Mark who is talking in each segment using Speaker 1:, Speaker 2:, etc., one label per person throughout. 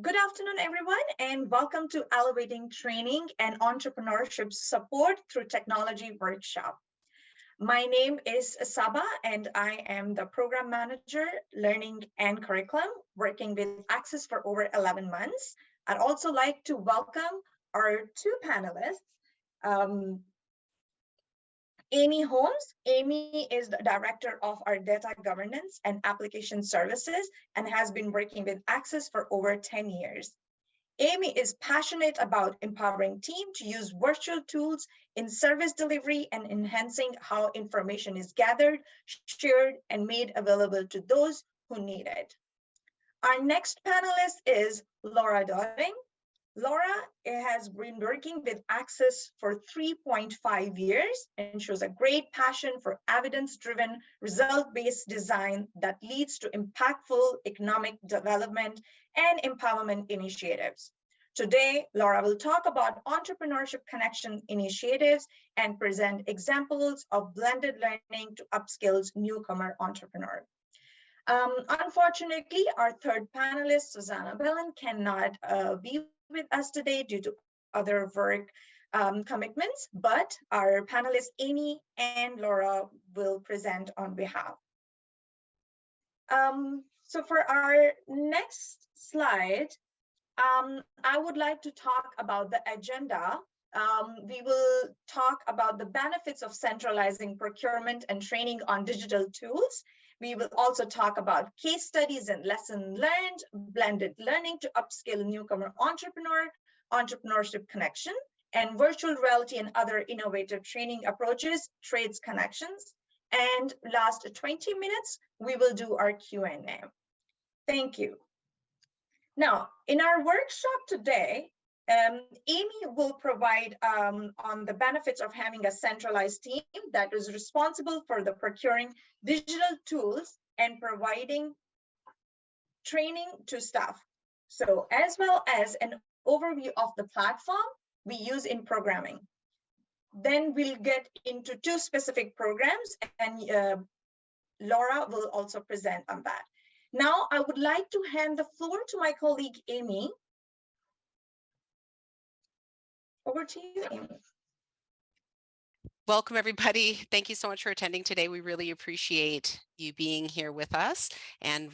Speaker 1: Good afternoon, everyone, and welcome to Elevating Training and Entrepreneurship Support through Technology workshop. My name is Saba, and I am the Program Manager, Learning and Curriculum, working with Access for over 11 months. I'd also like to welcome our two panelists, Amy Holmes. Amy is the Director of our Data Governance and Application Services and has been working with Access for over 10 years. Amy is passionate about empowering teams to use virtual tools in service delivery and enhancing how information is gathered, shared, and made available to those who need it. Our next panelist is Laura Dotting. Laura has been working with Access for 3.5 years and shows a great passion for evidence-driven, result-based design that leads to impactful economic development and empowerment initiatives. Today, Laura will talk about entrepreneurship connection initiatives and present examples of blended learning to upskill newcomer entrepreneurs. Unfortunately, our third panelist, Susanna Bellin, cannot be with us today due to other work commitments, but our panelists Amy and Laura will present on behalf. So for our next slide, I would like to talk about the agenda. We will talk about the benefits of centralizing procurement and training on digital tools. We will also talk about case studies and lessons learned, blended learning to upskill newcomer entrepreneur, entrepreneurship connection, and virtual reality and other innovative training approaches, trades connections. And last 20 minutes, we will do our Q&A. Thank you. Now, in our workshop today, Amy will provide on the benefits of having a centralized team that is responsible for the procuring digital tools and providing training to staff. So as well as an overview of the platform we use in programming. Then we'll get into two specific programs and Laura will also present on that. Now, I would like to hand the floor to my colleague, Amy. Over to you, Amy.
Speaker 2: Welcome, everybody. Thank you so much for attending today. We really appreciate you being here with us. And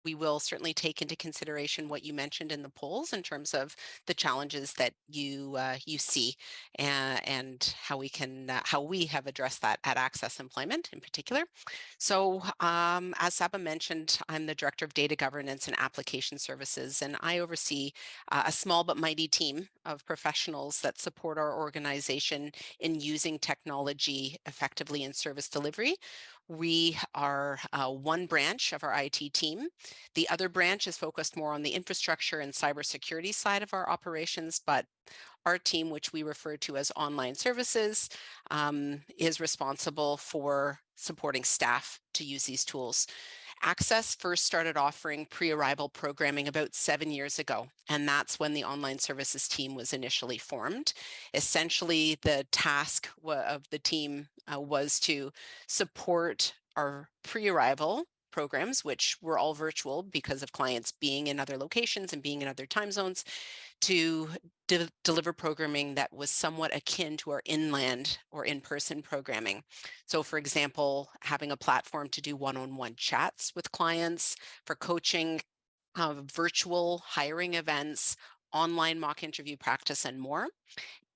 Speaker 2: we will certainly take into consideration what you mentioned in the polls in terms of the challenges that you see and how we have addressed that at Access Employment in particular. So as Saba mentioned, I'm the Director of Data Governance and Application Services, and I oversee a small but mighty team of professionals that support our organization in using technology effectively in service delivery. We are one branch of our IT team. The other branch is focused more on the infrastructure and cybersecurity side of our operations, but our team, which we refer to as online services, is responsible for supporting staff to use these tools. Access first started offering pre-arrival programming about 7 years ago, and that's when the online services team was initially formed. Essentially, the task of the team was to support our pre-arrival programs, which were all virtual because of clients being in other locations and being in other time zones, to deliver programming that was somewhat akin to our inland or in-person programming. So for example, having a platform to do one-on-one chats with clients, for coaching, virtual hiring events, online mock interview practice, and more.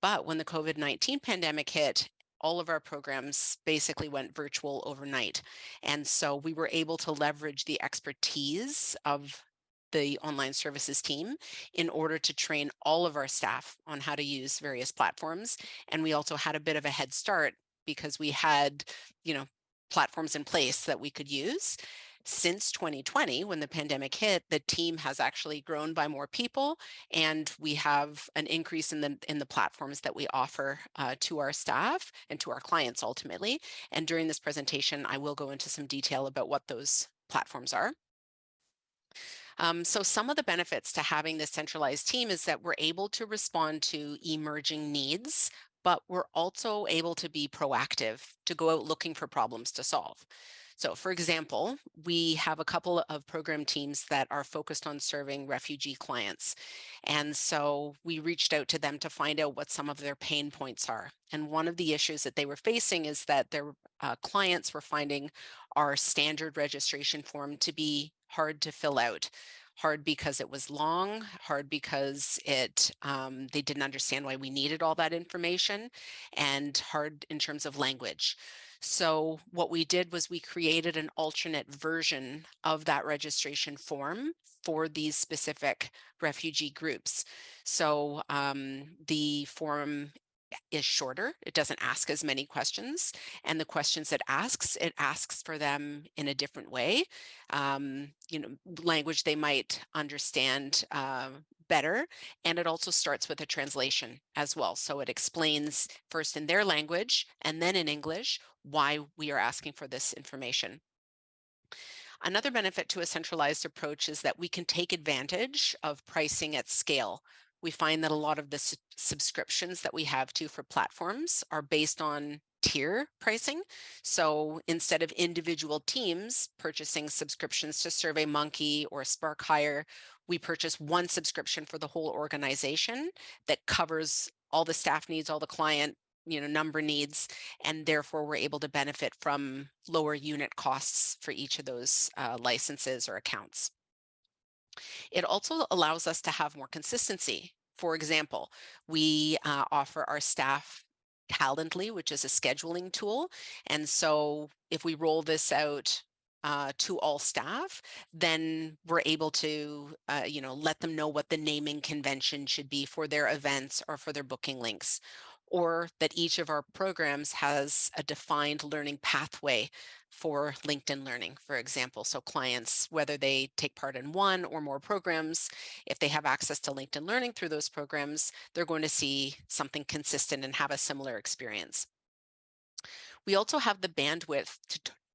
Speaker 2: But when the COVID-19 pandemic hit, all of our programs basically went virtual overnight. And so we were able to leverage the expertise of the online services team in order to train all of our staff on how to use various platforms. And we also had a bit of a head start because we had, platforms in place that we could use. Since 2020, when the pandemic hit, the team has actually grown by more people, and we have an increase in the platforms that we offer to our staff and to our clients ultimately. And during this presentation, I will go into some detail about what those platforms are. So some of the benefits to having this centralized team is that we're able to respond to emerging needs, but we're also able to be proactive, to go out looking for problems to solve. So for example, we have a couple of program teams that are focused on serving refugee clients. And so we reached out to them to find out what some of their pain points are. And one of the issues that they were facing is that their clients were finding our standard registration form to be hard to fill out. Hard because it was long, hard because they didn't understand why we needed all that information, and hard in terms of language. So what we did was we created an alternate version of that registration form for these specific refugee groups. So the form is shorter. It doesn't ask as many questions. And the questions it asks for them in a different way, language they might understand better. And it also starts with a translation as well. So it explains first in their language and then in English why we are asking for this information. Another benefit to a centralized approach is that we can take advantage of pricing at scale. We find that a lot of the subscriptions that we have for platforms are based on tier pricing. So instead of individual teams purchasing subscriptions to SurveyMonkey or Spark Hire, we purchase one subscription for the whole organization that covers all the staff needs, all the client number needs, and therefore we're able to benefit from lower unit costs for each of those licenses or accounts. It also allows us to have more consistency. For example, we offer our staff Calendly, which is a scheduling tool. And so if we roll this out to all staff, then we're able to, let them know what the naming convention should be for their events or for their booking links, or that each of our programs has a defined learning pathway for LinkedIn Learning, for example. So clients, whether they take part in one or more programs, if they have access to LinkedIn Learning through those programs, they're going to see something consistent and have a similar experience. We also have the bandwidth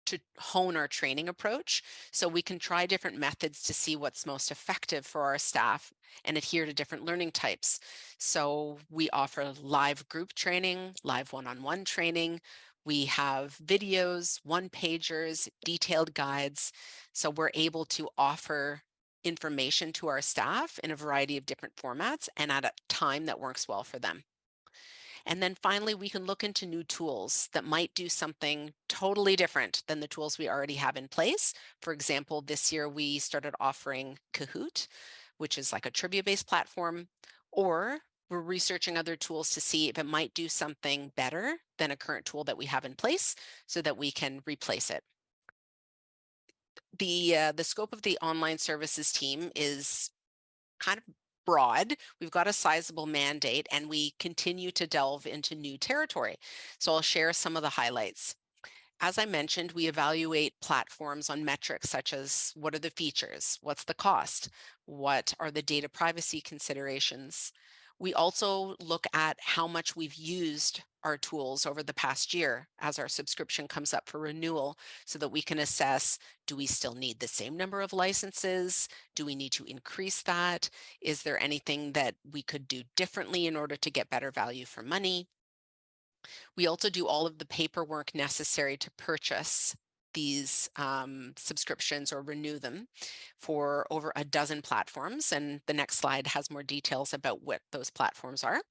Speaker 2: to hone our training approach, so we can try different methods to see what's most effective for our staff and adhere to different learning types. So we offer live group training, live one-on-one training. We have videos, one-pagers, detailed guides. So we're able to offer information to our staff in a variety of different formats and at a time that works well for them. And then finally, we can look into new tools that might do something totally different than the tools we already have in place. For example, this year we started offering Kahoot, which is like a trivia-based platform, or we're researching other tools to see if it might do something better than a current tool that we have in place so that we can replace it. The scope of the online services team is kind of broad. We've got a sizable mandate and we continue to delve into new territory. So I'll share some of the highlights. As I mentioned, we evaluate platforms on metrics such as what are the features, what's the cost, what are the data privacy considerations. We also look at how much we've used our tools over the past year as our subscription comes up for renewal so that we can assess, do we still need the same number of licenses? Do we need to increase that? Is there anything that we could do differently in order to get better value for money? We also do all of the paperwork necessary to purchase these subscriptions or renew them for over a dozen platforms. And the next slide has more details about what those platforms are.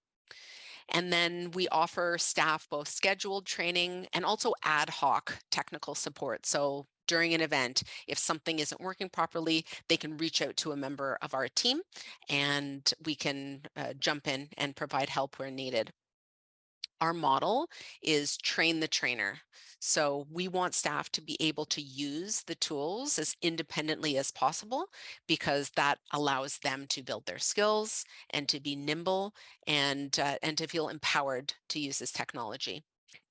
Speaker 2: And then we offer staff both scheduled training and also ad hoc technical support. So during an event, if something isn't working properly, they can reach out to a member of our team and we can jump in and provide help where needed. Our model is train the trainer. So we want staff to be able to use the tools as independently as possible because that allows them to build their skills and to be nimble and to feel empowered to use this technology.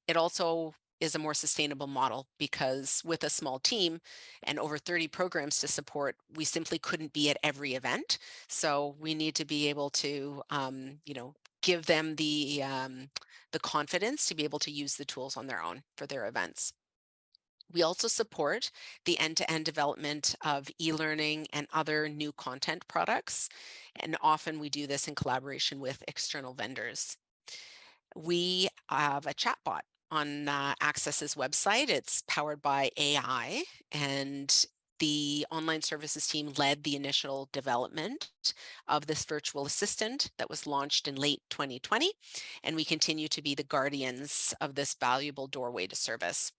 Speaker 2: It also is a more sustainable model because with a small team and over 30 programs to support, we simply couldn't be at every event. So we need to be able to, give them the confidence to be able to use the tools on their own for their events. We also support the end-to-end development of e-learning and other new content products. And often we do this in collaboration with external vendors. We have a chatbot on Access's website. It's powered by AI, and the online services team led the initial development of this virtual assistant that was launched in late 2020, and we continue to be the guardians of this valuable doorway to service.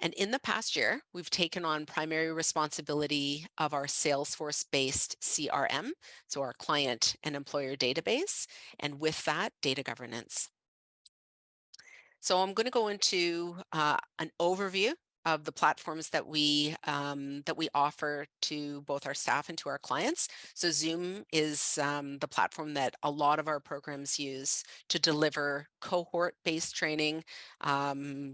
Speaker 2: And in the past year, we've taken on primary responsibility of our Salesforce-based CRM, so our client and employer database, and with that, data governance. So I'm going to go into an overview of the platforms that we offer to both our staff and to our clients. So Zoom is the platform that a lot of our programs use to deliver cohort-based training,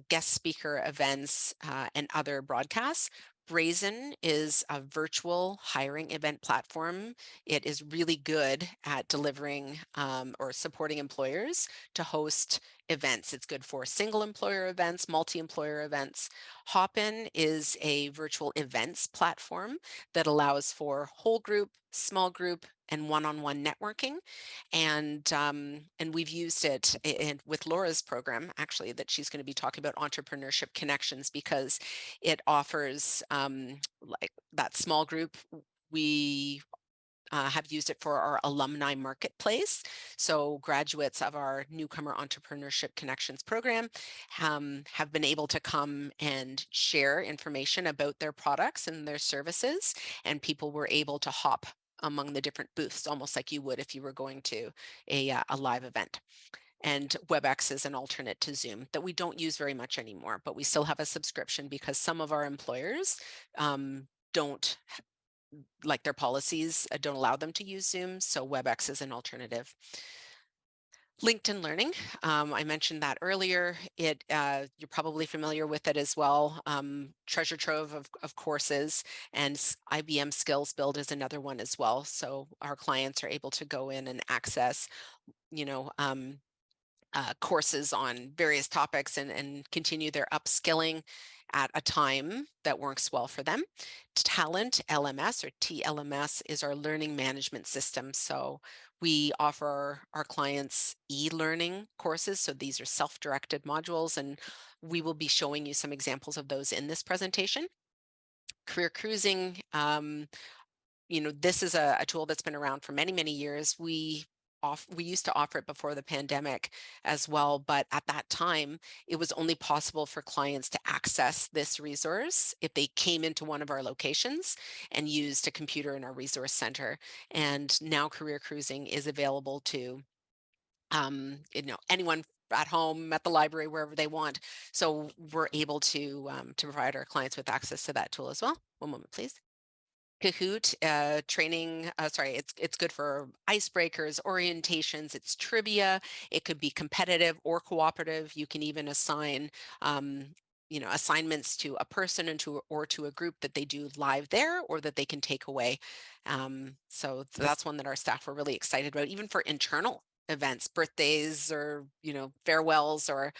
Speaker 2: guest speaker events, and other broadcasts. Brazen is a virtual hiring event platform. It is really good at delivering or supporting employers to host events. It's good for single employer events, multi-employer events. Hopin is a virtual events platform that allows for whole group, small group, and one-on-one networking. And we've used it with Laura's program, actually, that she's going to be talking about Entrepreneurship Connections, because it offers like that small group. We have used it for our alumni marketplace. So graduates of our Newcomer Entrepreneurship Connections program have been able to come and share information about their products and their services, and people were able to hop among the different booths, almost like you would if you were going to a live event. And WebEx is an alternate to Zoom that we don't use very much anymore, but we still have a subscription because some of our employers don't, like, their policies don't allow them to use Zoom, so WebEx is an alternative. LinkedIn Learning, I mentioned that earlier. You're probably familiar with it as well. Treasure trove of courses, and IBM Skills Build is another one as well. So our clients are able to go in and access, you know, courses on various topics and continue their upskilling at a time that works well for them. Talent LMS, or TLMS, is our learning management system. So we offer our clients e-learning courses. So these are self-directed modules, and we will be showing you some examples of those in this presentation. Career Cruising, this is a tool that's been around for many, many years. We used to offer it before the pandemic as well, but at that time, it was only possible for clients to access this resource if they came into one of our locations and used a computer in our resource center. And now Career Cruising is available to anyone at home, at the library, wherever they want. So we're able to provide our clients with access to that tool as well. One moment, please. Kahoot training, it's good for icebreakers, orientations, it's trivia. It could be competitive or cooperative. You can even assign assignments to a person or to a group that they do live there or that they can take away. So that's one that our staff are really excited about, even for internal events, birthdays, or farewells, or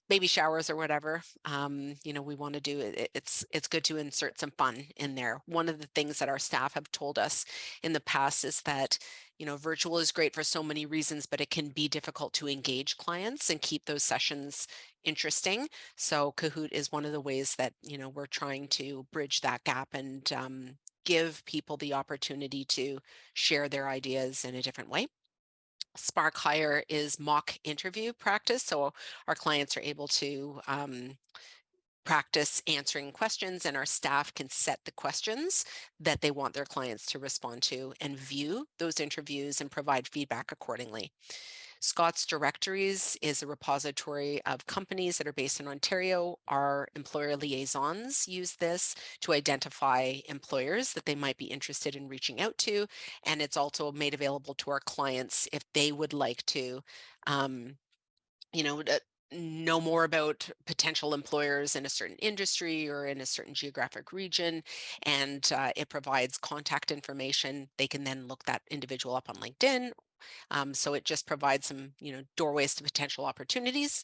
Speaker 2: baby showers, or whatever. We want to do it. It's good to insert some fun in there. One of the things that our staff have told us in the past is that virtual is great for so many reasons, but it can be difficult to engage clients and keep those sessions interesting. So Kahoot is one of the ways that we're trying to bridge that gap and give people the opportunity to share their ideas in a different way. Spark Hire is mock interview practice. So our clients are able to practice answering questions, and our staff can set the questions that they want their clients to respond to and view those interviews and provide feedback accordingly. Scott's Directories is a repository of companies that are based in Ontario. Our employer liaisons use this to identify employers that they might be interested in reaching out to. And it's also made available to our clients if they would like to, know more about potential employers in a certain industry or in a certain geographic region, and it provides contact information. They can then look that individual up on LinkedIn. So it just provides some, doorways to potential opportunities.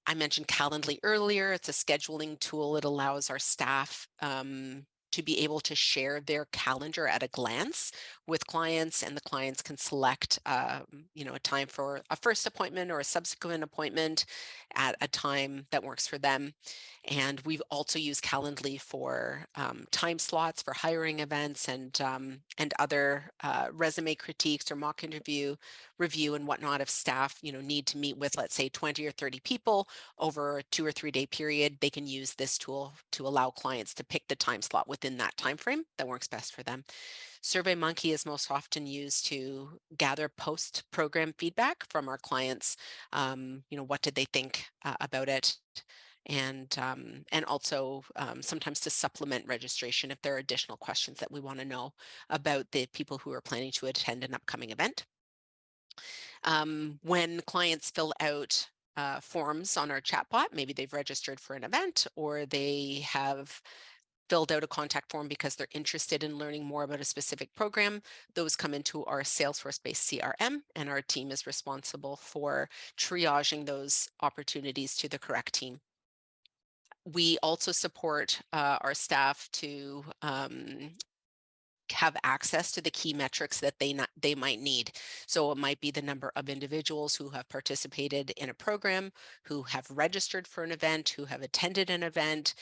Speaker 2: I mentioned Calendly earlier. It's a scheduling tool. It allows our staff to be able to share their calendar at a glance with clients, and the clients can select a time for a first appointment or a subsequent appointment at a time that works for them. And we've also used Calendly for time slots for hiring events and other resume critiques or mock interview review and whatnot. If staff need to meet with, let's say, 20 or 30 people over a 2 or 3 day period, they can use this tool to allow clients to pick the time slot within that time frame that works best for them. SurveyMonkey is most often used to gather post-program feedback from our clients. What did they think about it? And also sometimes to supplement registration if there are additional questions that we want to know about the people who are planning to attend an upcoming event. When clients fill out forms on our chatbot, maybe they've registered for an event or they have filled out a contact form because they're interested in learning more about a specific program, those come into our Salesforce-based CRM, and our team is responsible for triaging those opportunities to the correct team. We also support our staff to have access to the key metrics that they might need. So it might be the number of individuals who have participated in a program, who have registered for an event, who have attended an event,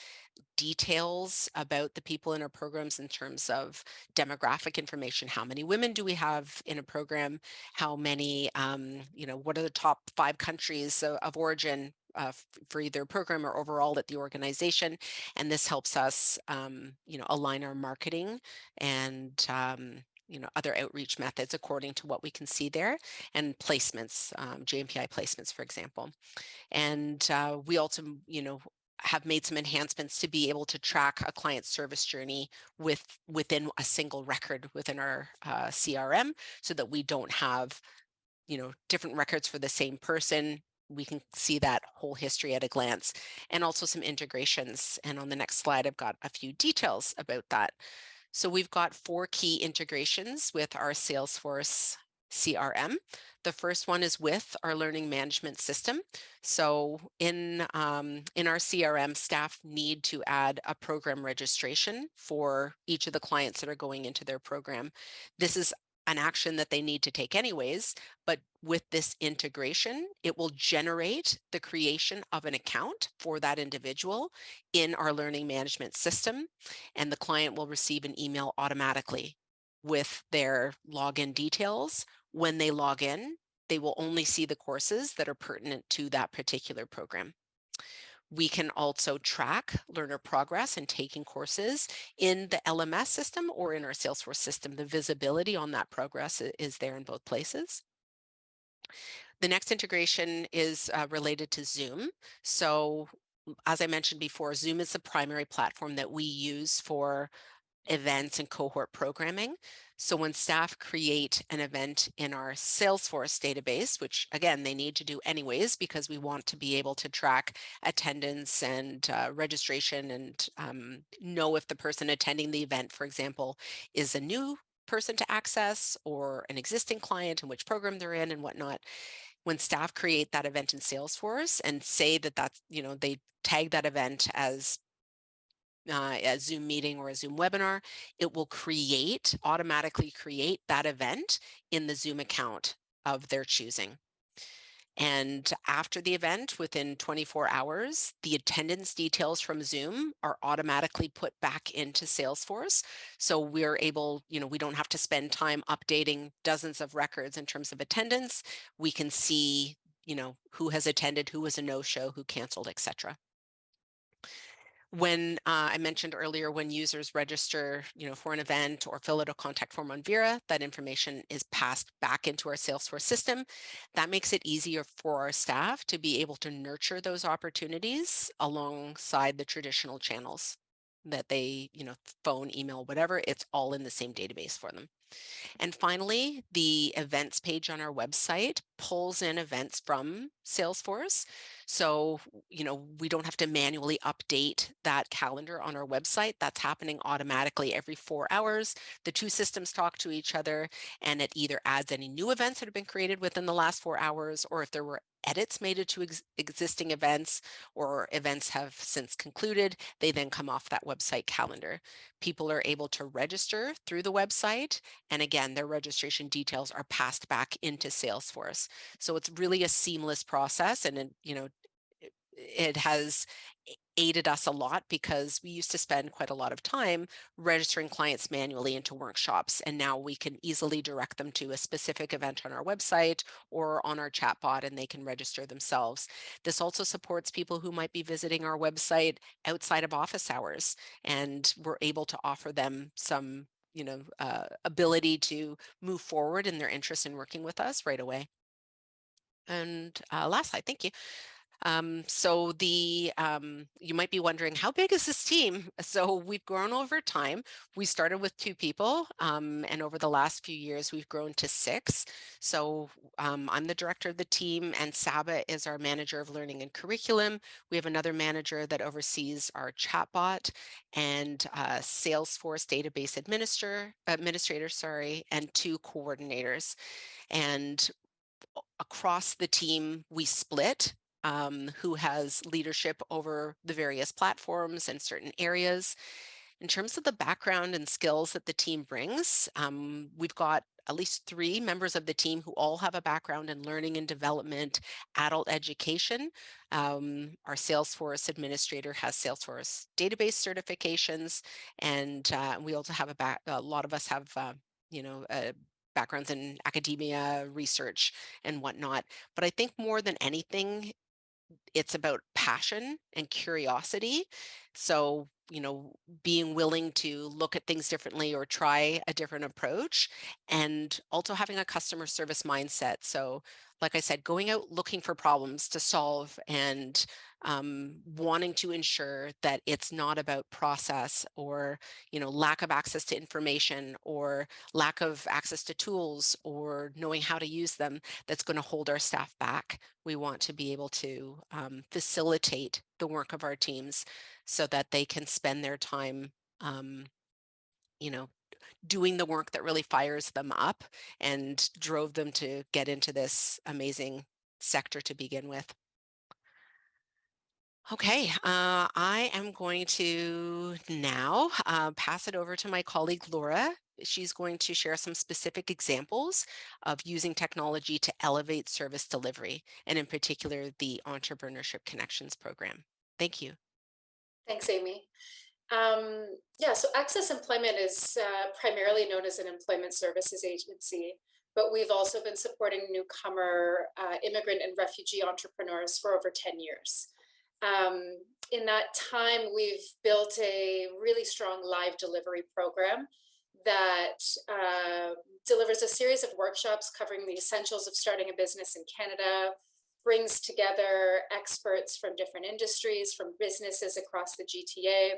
Speaker 2: details about the people in our programs in terms of demographic information. How many women do we have in a program? How many, what are the top 5 countries of origin for either program or overall at the organization? And this helps us, align our marketing and other outreach methods according to what we can see there, and placements, JMPI placements, for example. And we also, have made some enhancements to be able to track a client service journey within a single record within our CRM, so that we don't have, different records for the same person. We can see that whole history at a glance, and also some integrations. And on the next slide, I've got a few details about that. So we've got 4 key integrations with our Salesforce CRM. The first one is with our learning management system. So in our CRM, staff need to add a program registration for each of the clients that are going into their program. This is an action that they need to take anyways, but with this integration, it will generate the creation of an account for that individual in our learning management system, and the client will receive an email automatically with their login details. When they log in, they will only see the courses that are pertinent to that particular program. We can also track learner progress in taking courses in the LMS system or in our Salesforce system. The visibility on that progress is there in both places. The next integration is related to Zoom. So as I mentioned before, Zoom is the primary platform that we use for events and cohort programming. So when staff create an event in our Salesforce database, which again, they need to do anyways, because we want to be able to track attendance and registration and know if the person attending the event, for example, is a new person to access or an existing client and which program they're in and whatnot. When staff create that event in Salesforce and say that that's, they tag that event as a Zoom meeting or a Zoom webinar, it will automatically create that event in the Zoom account of their choosing. And after the event, within 24 hours, the attendance details from Zoom are automatically put back into Salesforce. So we're able, we don't have to spend time updating dozens of records in terms of attendance. We can see, who has attended, who was a no-show, who canceled, etc. When I mentioned earlier, when users register, for an event or fill out a contact form on Vera, that information is passed back into our Salesforce system. That makes it easier for our staff to be able to nurture those opportunities alongside the traditional channels that they, phone, email, whatever, it's all in the same database for them. And finally, the events page on our website pulls in events from Salesforce. So, we don't have to manually update that calendar on our website. That's happening automatically every 4 hours. The two systems talk to each other, and it either adds any new events that have been created within the last 4 hours, or if there were edits made to existing events or events have since concluded, they then come off that website calendar. People are able to register through the website, and again, their registration details are passed back into Salesforce. So it's really a seamless process, and it has aided us a lot because we used to spend quite a lot of time registering clients manually into workshops, and now we can easily direct them to a specific event on our website or on our chatbot, and they can register themselves. This also supports people who might be visiting our website outside of office hours, and we're able to offer them some ability to move forward in their interest in working with us right away. And last slide, thank you. So you might be wondering, how big is this team? So we've grown over time. We started with 2 people, and over the last few years, we've grown to 6. So I'm the director of the team, and Saba is our manager of learning and curriculum. We have another manager that oversees our chatbot, and Salesforce database administrator, sorry, and 2 coordinators. And across the team, we split who has leadership over the various platforms and certain areas. In terms of the background and skills that the team brings, we've got at least 3 members of the team who all have a background in learning and development, adult education. Our Salesforce administrator has Salesforce database certifications, and we also have a lot of us have, backgrounds in academia, research, and whatnot. But I think more than anything, it's about passion and curiosity. So, being willing to look at things differently or try a different approach, and also having a customer service mindset. So, like I said, going out looking for problems to solve, and wanting to ensure that it's not about process or, lack of access to information or lack of access to tools or knowing how to use them that's going to hold our staff back. We want to be able to facilitate the work of our teams so that they can spend their time, you know, doing the work that really fires them up and drove them to get into this amazing sector to begin with. Okay, I am going to now pass it over to my colleague Laura. She's going to share some specific examples of using technology to elevate service delivery, and in particular, the Entrepreneurship Connections program. Thank you.
Speaker 3: Thanks, Amy. Yeah, so Access Employment is primarily known as an employment services agency, but we've also been supporting newcomer immigrant and refugee entrepreneurs for over 10 years. In that time, we've built a really strong live delivery program that delivers a series of workshops covering the essentials of starting a business in Canada, brings together experts from different industries, from businesses across the GTA,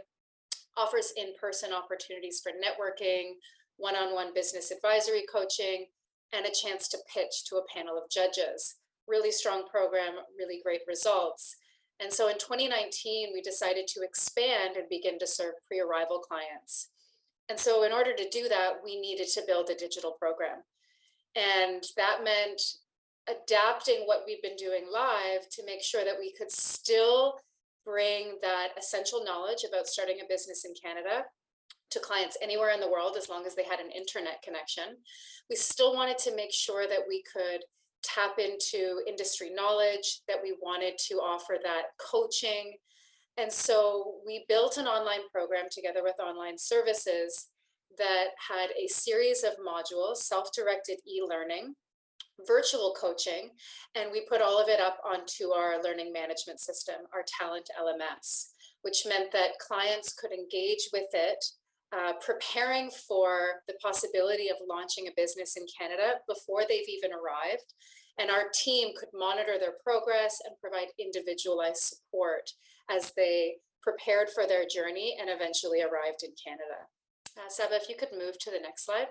Speaker 3: offers in-person opportunities for networking, one-on-one business advisory coaching, and a chance to pitch to a panel of judges. Really strong program, really great results. And so in 2019, we decided to expand and begin to serve pre-arrival clients. And so in order to do that, we needed to build a digital program. And that meant adapting what we've been doing live to make sure that we could still bring that essential knowledge about starting a business in Canada to clients anywhere in the world, as long as they had an internet connection. We still wanted to make sure that we could tap into industry knowledge, that we wanted to offer that coaching. And so we built an online program together with online services that had a series of modules, self-directed e-learning, virtual coaching, and we put all of it up onto our learning management system, our Talent LMS, which meant that clients could engage with it, preparing for the possibility of launching a business in Canada before they've even arrived. And our team could monitor their progress and provide individualized support as they prepared for their journey and eventually arrived in Canada. Saba, if you could move to the next slide.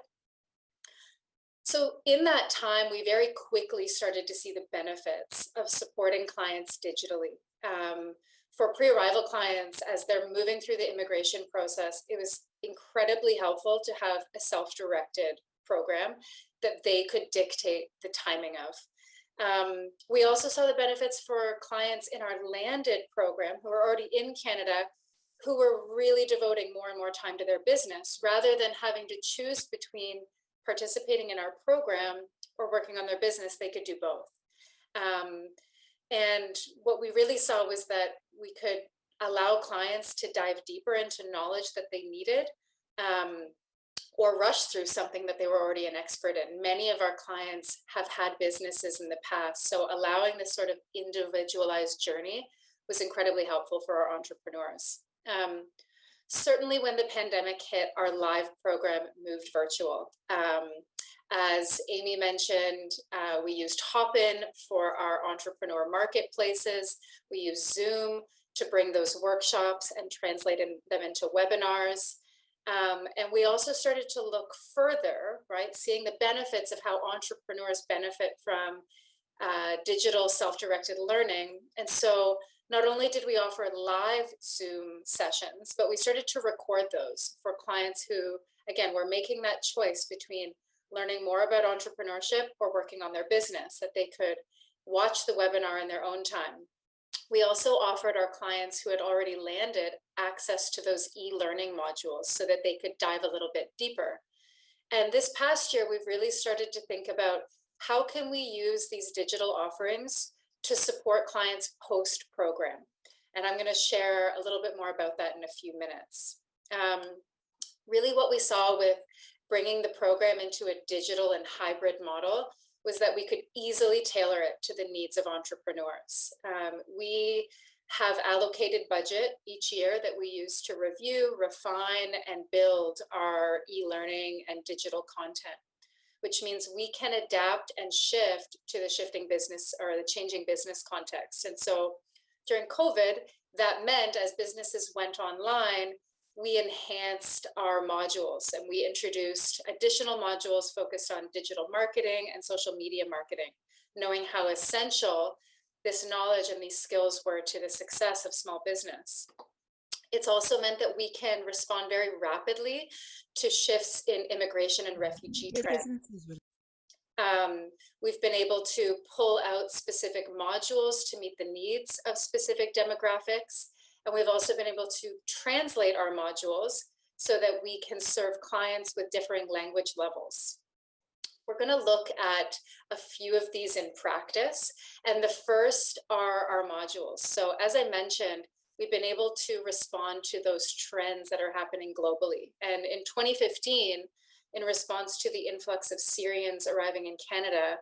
Speaker 3: So in that time, we very quickly started to see the benefits of supporting clients digitally. For pre-arrival clients, as they're moving through the immigration process, it was incredibly helpful to have a self-directed program that they could dictate the timing of. We also saw the benefits for clients in our landed program who are already in Canada, who were really devoting more and more time to their business rather than having to choose between participating in our program or working on their business. They could do both. And what we really saw was that we could allow clients to dive deeper into knowledge that they needed, or rush through something that they were already an expert in. Many of our clients have had businesses in the past, so allowing this sort of individualized journey was incredibly helpful for our entrepreneurs. Certainly when the pandemic hit, our live program moved virtual. As Amy mentioned, we used Hopin for our entrepreneur marketplaces. We used Zoom to bring those workshops and translate them into webinars. And we also started to look further, right, seeing the benefits of how entrepreneurs benefit from digital self-directed learning. And so not only did we offer live Zoom sessions, but we started to record those for clients who, again, were making that choice between learning more about entrepreneurship or working on their business, that they could watch the webinar in their own time. We also offered our clients who had already landed access to those e-learning modules so that they could dive a little bit deeper. And this past year, we've really started to think about how can we use these digital offerings to support clients post-program. And I'm going to share a little bit more about that in a few minutes. Really what we saw with bringing the program into a digital and hybrid model was that we could easily tailor it to the needs of entrepreneurs. We have allocated budget each year that we use to review, refine, and build our e-learning and digital content, which means we can adapt and shift to the shifting business or the changing business context. And so during COVID, that meant as businesses went online, we enhanced our modules and we introduced additional modules focused on digital marketing and social media marketing, knowing how essential this knowledge and these skills were to the success of small business. It's also meant that we can respond very rapidly to shifts in immigration and refugee trends. We've been able to pull out specific modules to meet the needs of specific demographics. And we've also been able to translate our modules so that we can serve clients with differing language levels. We're going to look at a few of these in practice. And the first are our modules. So as I mentioned, we've been able to respond to those trends that are happening globally. And in 2015, in response to the influx of Syrians arriving in Canada,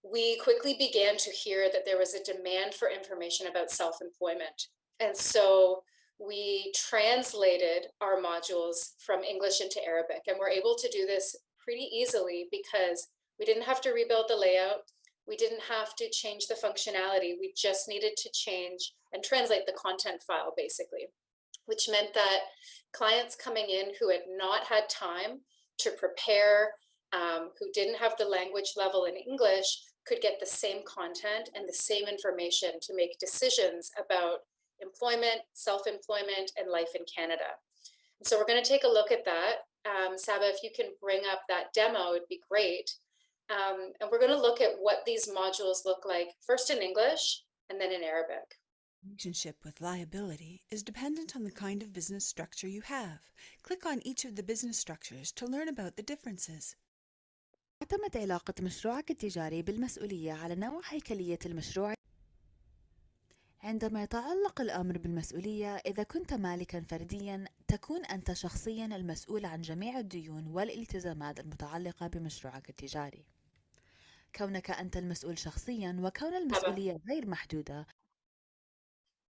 Speaker 3: we quickly began to hear that there was a demand for information about self-employment. And so we translated our modules from English into Arabic, and we're able to do this pretty easily because we didn't have to rebuild the layout. We didn't have to change the functionality. We just needed to change and translate the content file, basically, which meant that clients coming in who had not had time to prepare, who didn't have the language level in English, could get the same content and the same information to make decisions about employment, self-employment, and life in Canada. And so we're going to take a look at that. Saba, if you can bring up that demo, it'd be great. And we're going to look at what these modules look like, first in English and then in Arabic.
Speaker 4: Relationship with liability is dependent on the kind of business structure you have. Click on each of the business structures to learn about the differences.
Speaker 5: تعتمد علاقة مشروعك التجاري بالمسؤولية على نوع هيكلية المشروع. عندما يتعلق الأمر بالمسؤولية، إذا كنت مالكاً فردياً، تكون أنت شخصياً المسؤول عن جميع الديون والالتزامات المتعلقة بمشروعك التجاري. كونك أنت المسؤول شخصياً وكون المسؤولية غير محدودة.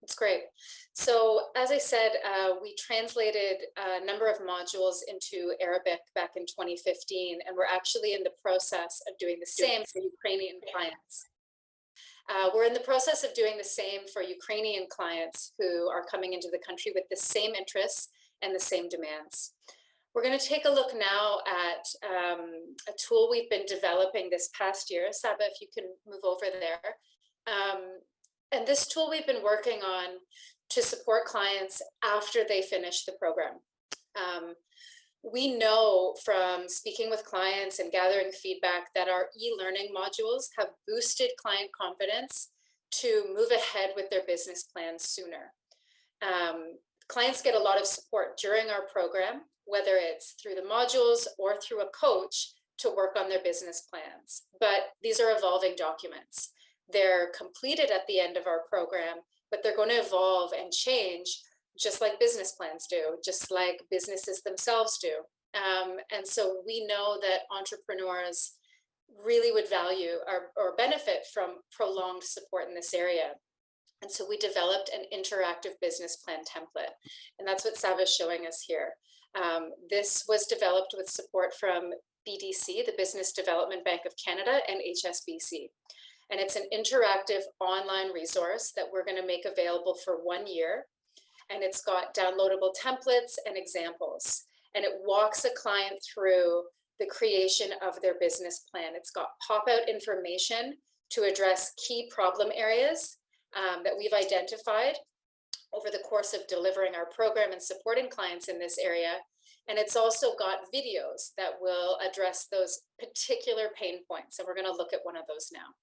Speaker 3: That's great. So as I said, we translated a number of modules into Arabic back in 2015, and we're actually in the process of doing the same for Ukrainian clients. We're in the process of doing the same for Ukrainian clients who are coming into the country with the same interests and the same demands. We're going to take a look now at a tool we've been developing this past year. Saba, if you can move over there. And this tool we've been working on to support clients after they finish the program. We know from speaking with clients and gathering feedback that our e-learning modules have boosted client confidence to move ahead with their business plans sooner. Clients get a lot of support during our program, whether it's through the modules or through a coach to work on their business plans. But these are evolving documents. They're completed at the end of our program, but they're going to evolve and change just like business plans do, just like businesses themselves do. And so we know that entrepreneurs really would value or benefit from prolonged support in this area. And so we developed an interactive business plan template. And that's what Saba is showing us here. This was developed with support from BDC, the Business Development Bank of Canada, and HSBC. And it's an interactive online resource that we're going to make available for 1 year. And it's got downloadable templates and examples. And it walks a client through the creation of their business plan. It's got pop-out information to address key problem areas that we've identified over the course of delivering our program and supporting clients in this area. And it's also got videos that will address those particular pain points. And we're going to look at one of those now.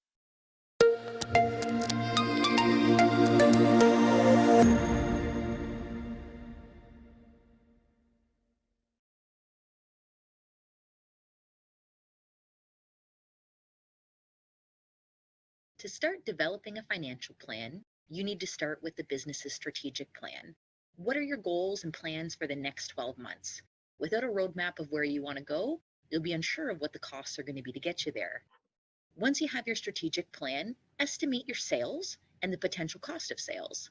Speaker 6: To start developing a financial plan, you need to start with the business's strategic plan. What are your goals and plans for the next 12 months? Without a roadmap of where you want to go, you'll be unsure of what the costs are going to be to get you there. Once you have your strategic plan, estimate your sales and the potential cost of sales.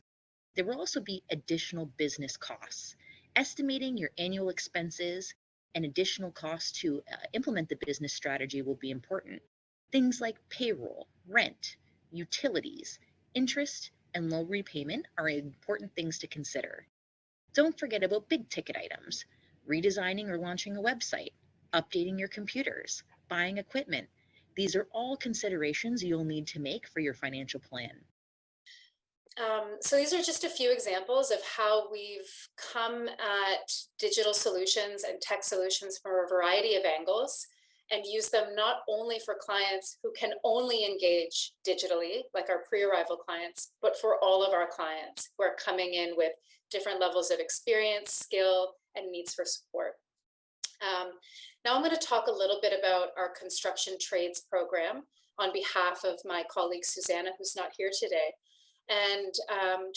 Speaker 6: There will also be additional business costs. Estimating your annual expenses and additional costs to implement the business strategy will be important. Things like payroll, rent, utilities, interest, and loan repayment are important things to consider. Don't forget about big ticket items, redesigning or launching a website, updating your computers, buying equipment. These are all considerations you'll need to make for your financial plan.
Speaker 3: So these are just a few examples of how we've come at digital solutions and tech solutions from a variety of angles and use them not only for clients who can only engage digitally, like our pre-arrival clients, but for all of our clients who are coming in with different levels of experience, skill, and needs for support. Now I'm going to talk a little bit about our construction trades program on behalf of my colleague Susanna, who's not here today, and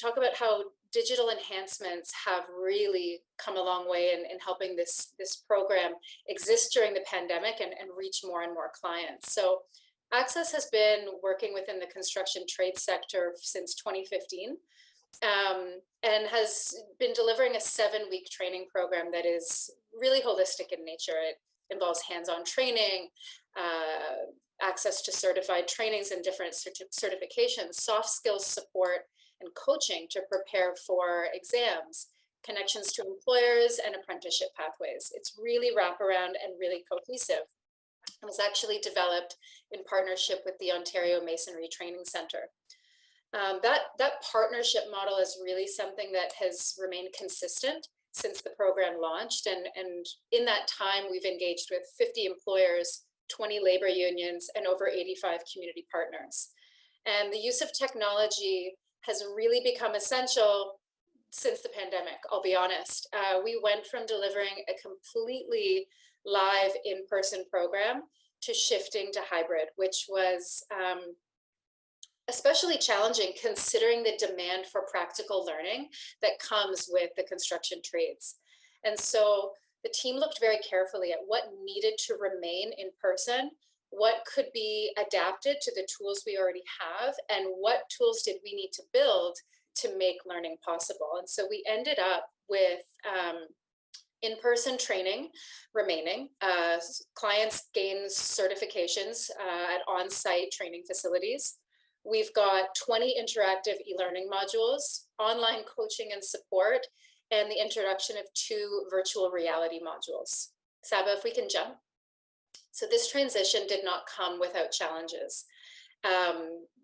Speaker 3: talk about how digital enhancements have really come a long way in helping this program exist during the pandemic and reach more and more clients. So Access has been working within the construction trade sector since 2015 and has been delivering a 7-week training program that is really holistic in nature. It involves hands-on training, access to certified trainings and different certifications, soft skills support, and coaching to prepare for exams, connections to employers, and apprenticeship pathways. It's really wraparound and really cohesive. It was actually developed in partnership with the Ontario Masonry Training Centre. That partnership model is really something that has remained consistent since the program launched. And in that time, we've engaged with 50 employers, 20 labor unions, and over 85 community partners. And the use of technology has really become essential since the pandemic, I'll be honest. We went from delivering a completely live in-person program to shifting to hybrid, which was especially challenging considering the demand for practical learning that comes with the construction trades. And so the team looked very carefully at what needed to remain in person, what could be adapted to the tools we already have, and what tools did we need to build to make learning possible. And so we ended up with in-person training remaining. Clients gain certifications at on-site training facilities. We've got 20 interactive e-learning modules, online coaching and support, and the introduction of 2 virtual reality modules. Saba, if we can jump. So this transition did not come without challenges.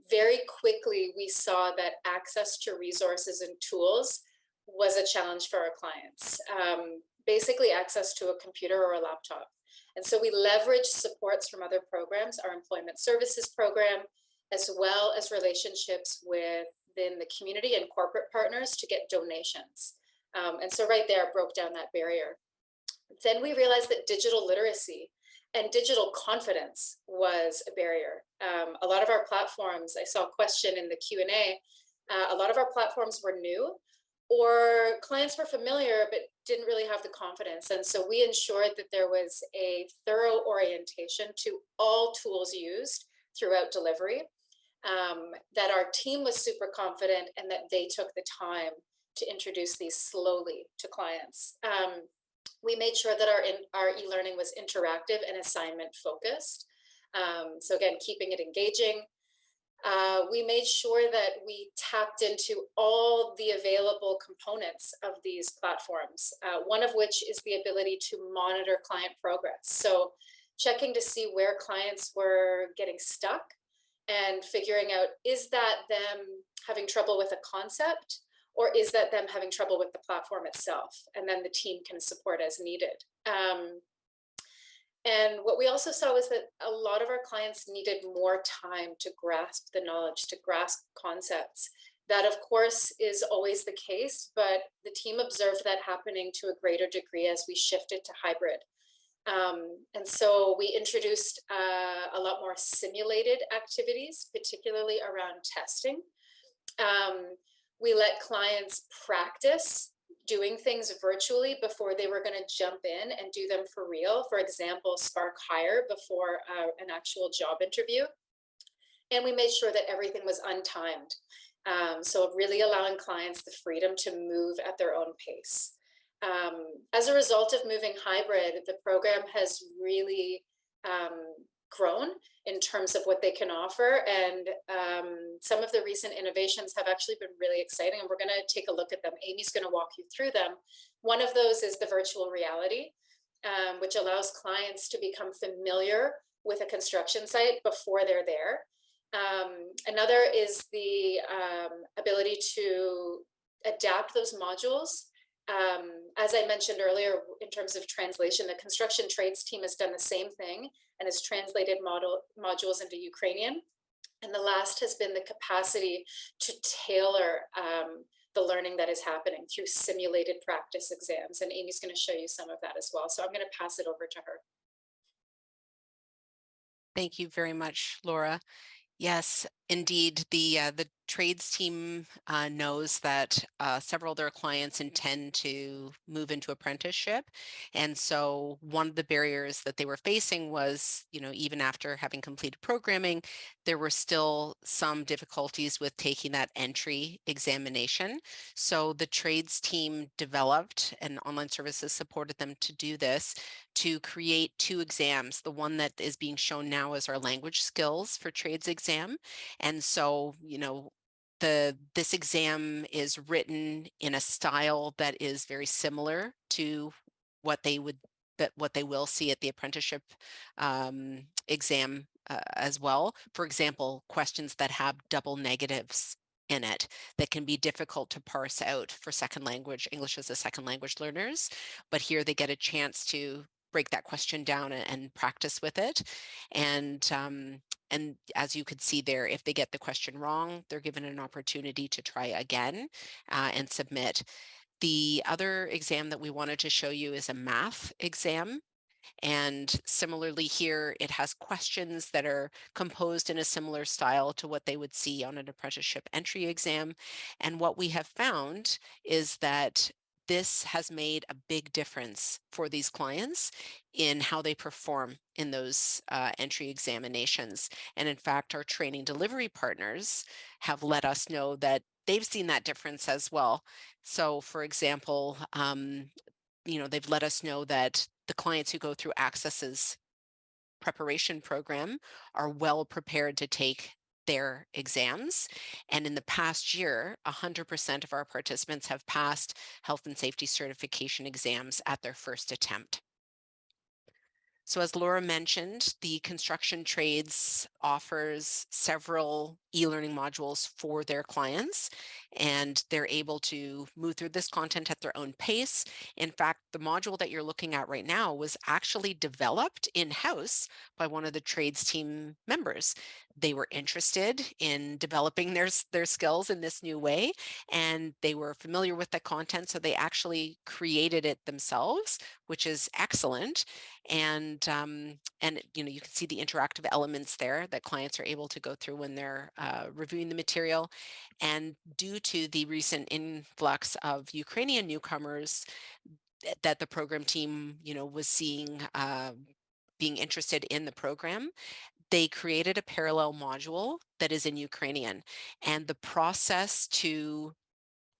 Speaker 3: Very quickly, we saw that access to resources and tools was a challenge for our clients. Basically, access to a computer or a laptop. And so we leveraged supports from other programs, our employment services program, as well as relationships within the community and corporate partners to get donations. And so right there, broke down that barrier. Then we realized that digital literacy and digital confidence was a barrier. A lot of our platforms, I saw a question in the Q&A, a lot of our platforms were new, or clients were familiar but didn't really have the confidence. And so we ensured that there was a thorough orientation to all tools used throughout delivery, that our team was super confident, and that they took the time to introduce these slowly to clients. We made sure that our e-learning was interactive and assignment focused. So again, keeping it engaging. We made sure that we tapped into all the available components of these platforms, one of which is the ability to monitor client progress. So checking to see where clients were getting stuck and figuring out, is that them having trouble with a concept, or is that them having trouble with the platform itself? And then the team can support as needed. And what we also saw was that a lot of our clients needed more time to grasp the knowledge, to grasp concepts. That, of course, is always the case, but the team observed that happening to a greater degree as we shifted to hybrid. And so we introduced a lot more simulated activities, particularly around testing. We let clients practice doing things virtually before they were going to jump in and do them for real. For example, Spark Hire before an actual job interview. And we made sure that everything was untimed. So really allowing clients the freedom to move at their own pace. As a result of moving hybrid, the program has really grown in terms of what they can offer. And some of the recent innovations have actually been really exciting, and we're going to take a look at them. Amy's going to walk you through them. One of those is the virtual reality, which allows clients to become familiar with a construction site before they're there. Another is the ability to adapt those modules. As I mentioned earlier, in terms of translation, the construction trades team has done the same thing and has translated modules into Ukrainian. And the last has been the capacity to tailor the learning that is happening through simulated practice exams. And Amy's going to show you some of that as well. So I'm going to pass it over to her.
Speaker 2: Thank you very much, Laura. Yes, indeed. The trades team knows that several of their clients intend to move into apprenticeship. And so one of the barriers that they were facing was, even after having completed programming, there were still some difficulties with taking that entry examination. So the trades team developed, and online services supported them to do this, to create 2 exams. The one that is being shown now is our language skills for trades exam. And so, this exam is written in a style that is very similar to what they will see at the apprenticeship exam as well. For example, questions that have double negatives in it that can be difficult to parse out for second language, English as a second language learners. But here they get a chance to break that question down and practice with it. And as you could see there, if they get the question wrong, they're given an opportunity to try again and submit. The other exam that we wanted to show you is a math exam. And similarly here, it has questions that are composed in a similar style to what they would see on an apprenticeship entry exam. And what we have found is that this has made a big difference for these clients in how they perform in those entry examinations. And in fact, our training delivery partners have let us know that they've seen that difference as well. So for example, they've let us know that the clients who go through Access's preparation program are well prepared to take their exams. And in the past year, 100% of our participants have passed health and safety certification exams at their first attempt. So as Laura mentioned, the construction trades offers several e-learning modules for their clients, and they're able to move through this content at their own pace. In fact, the module that you're looking at right now was actually developed in-house by one of the trades team members. They were interested in developing their skills in this new way, and they were familiar with the content, so they actually created it themselves, which is excellent. And you can see the interactive elements there that clients are able to go through when they're reviewing the material. And due to the recent influx of Ukrainian newcomers that the program team was seeing being interested in the program, they created a parallel module that is in Ukrainian. And the process to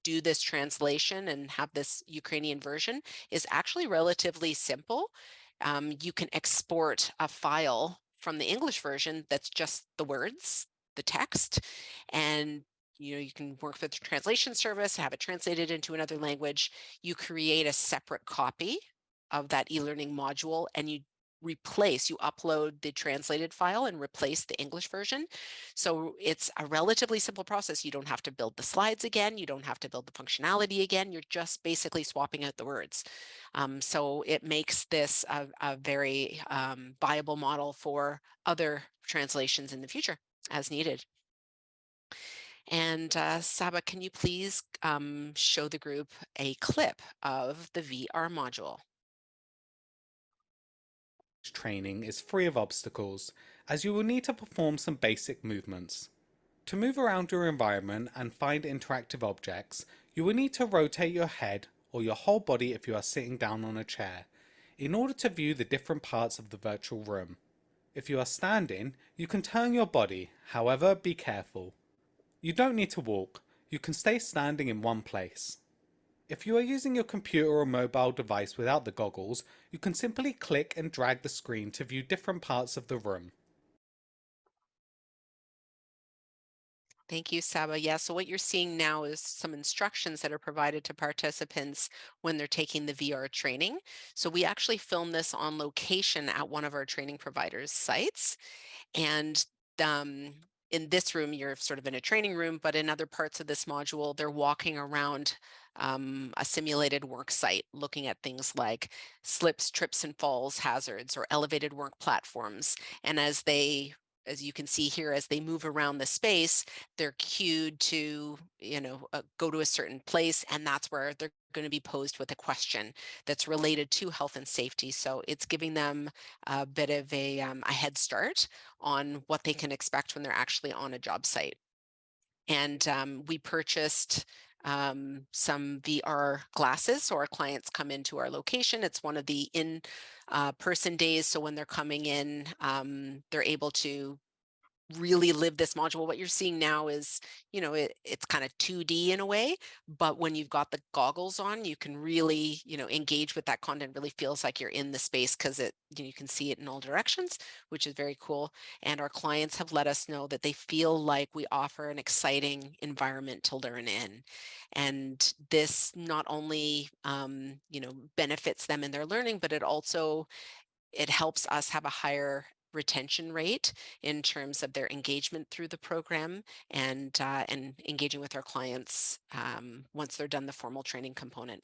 Speaker 2: do this translation and have this Ukrainian version is actually relatively simple. You can export a file from the English version that's just the words, the text, and you can work with the translation service, have it translated into another language. You create a separate copy of that e-learning module, and you upload the translated file and replace the English version. So it's a relatively simple process. You don't have to build the slides again. You don't have to build the functionality again. You're just basically swapping out the words. So it makes this a very viable model for other translations in the future as needed. And Saba, can you please show the group a clip of the VR module?
Speaker 7: Training is free of obstacles, as you will need to perform some basic movements. To move around your environment and find interactive objects, you will need to rotate your head or your whole body if you are sitting down on a chair, in order to view the different parts of the virtual room. If you are standing, you can turn your body, however, be careful. You don't need to walk, you can stay standing in one place. If you are using your computer or mobile device without the goggles, you can simply click and drag the screen to view different parts of the room.
Speaker 2: Thank you, Saba. Yeah, so what you're seeing now is some instructions that are provided to participants when they're taking the VR training. So we actually filmed this on location at one of our training providers' sites. And in this room, you're sort of in a training room, but in other parts of this module, they're walking around a simulated work site, looking at things like slips, trips, and falls hazards or elevated work platforms. And as you can see here, as they move around the space, they're cued to, go to a certain place, and that's where they're going to be posed with a question that's related to health and safety. So it's giving them a bit of a head start on what they can expect when they're actually on a job site. And we purchased some VR glasses, so our clients come into our location. It's one of the in-person days, so when they're coming in, they're able to really live this module. What you're seeing now is, it's kind of 2D in a way, but when you've got the goggles on, you can really, engage with that content. Really feels like you're in the space because you can see it in all directions, which is very cool. And our clients have let us know that they feel like we offer an exciting environment to learn in. And this not only, benefits them in their learning, but it helps us have a higher retention rate in terms of their engagement through the program and engaging with our clients once they're done the formal training component.